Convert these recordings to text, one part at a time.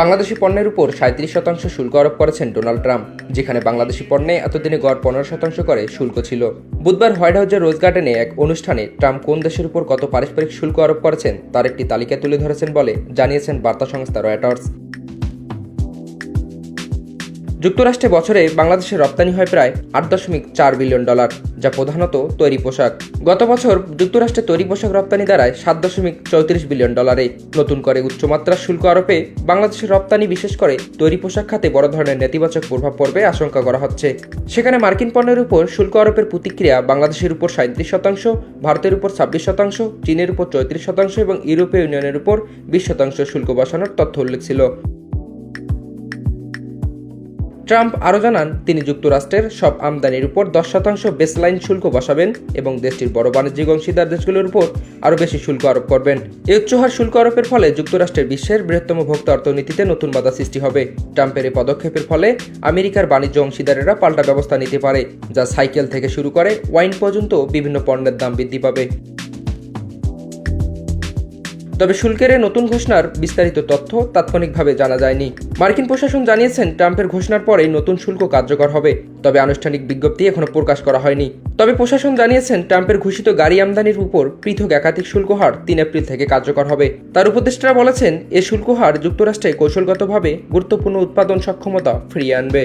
বাংলাদেশি পণ্যের উপর ৩৭% শুল্ক আরোপ করেছেন ডোনাল্ড ট্রাম্প, যেখানে বাংলাদেশি পণ্যে এতদিনে গড় ১৫% করে শুল্ক ছিল। বুধবার হোয়াইট হাউসের রোজ গার্ডেনে এক অনুষ্ঠানে ট্রাম্প কোন দেশের উপর কত পারস্পরিক শুল্ক আরোপ করেছেন তার একটি তালিকা তুলে ধরেছেন বলে জানিয়েছেন বার্তা সংস্থা রয়টার্স। যুক্তরাষ্ট্রে বছরে বাংলাদেশের রপ্তানি হয় প্রায় $৮.৪ বিলিয়ন, যা প্রধানত তৈরি পোশাক। গত বছর যুক্তরাষ্ট্রে তৈরি পোশাক রপ্তানি দাঁড়ায় $৭.৩৪ বিলিয়ন। নতুন করে উচ্চমাত্রার শুল্ক আরোপে বাংলাদেশের রপ্তানি, বিশেষ করে তৈরি পোশাক খাতে বড় ধরনের নেতিবাচক প্রভাব পড়বে আশঙ্কা করা হচ্ছে। সেখানে মার্কিন পণ্যের উপর শুল্ক আরোপের প্রতিক্রিয়া বাংলাদেশের উপর ৩৭%, ভারতের উপর ২৬%, চীনের উপর ৩৪% এবং ইউরোপীয় ইউনিয়নের উপর ২০% শুল্ক বসানোর তথ্য উল্লেখ ছিল। ট্রাম্প আরও জানান, তিনি যুক্তরাষ্ট্রের সব আমদানির উপর 10% বেসলাইন শুল্ক বসাবেন এবং দেশটির বড় বাণিজ্যিক অংশীদার দেশগুলোর উপর আরও বেশি শুল্ক আরোপ করবেন। এই উচ্চহার শুল্ক আরোপের ফলে যুক্তরাষ্ট্রের বিশ্বের বৃহত্তম ভোক্তা অর্থনীতিতে নতুন বাধা সৃষ্টি হবে। ট্রাম্পের এই পদক্ষেপের ফলে আমেরিকার বাণিজ্য অংশীদারেরা পাল্টা ব্যবস্থা নিতে পারে, যা সাইকেল থেকে শুরু করে ওয়াইন পর্যন্ত বিভিন্ন পণ্যের দাম বৃদ্ধি পাবে। তবে শুল্কের নতুন ঘোষণার বিস্তারিত তথ্য তাৎক্ষণিকভাবে জানা যায়নি। মার্কিন প্রশাসন জানিয়েছেন, ট্রাম্পের ঘোষণার পরেই নতুন শুল্ক কার্যকর হবে, তবে আনুষ্ঠানিক বিজ্ঞপ্তি এখনো প্রকাশ করা হয়নি। তবে প্রশাসন জানিয়েছেন, ট্রাম্পের ঘোষিত গাড়ি আমদানির উপর পৃথক একাধিক শুল্ক হার ৩ এপ্রিল থেকে কার্যকর হবে। তার উপদেষ্টারা বলেছেন, এই শুল্ক হার যুক্তরাষ্ট্রে কৌশলগতভাবে গুরুত্বপূর্ণ উৎপাদন সক্ষমতা ফিরিয়ে আনবে।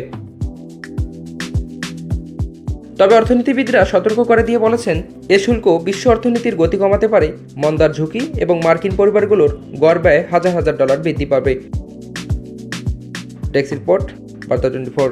তবে অর্থনীতিবিদরা সতর্ক করে দিয়ে বলেছেন, এ শুল্ক বিশ্ব অর্থনীতির গতি কমাতে পারে, মন্দার ঝুঁকি এবং মার্কিন পরিবারগুলোর গড় ব্যয় হাজার হাজার ডলার বৃদ্ধি পাবে। ডেস্ক রিপোর্ট, বার্তা 24।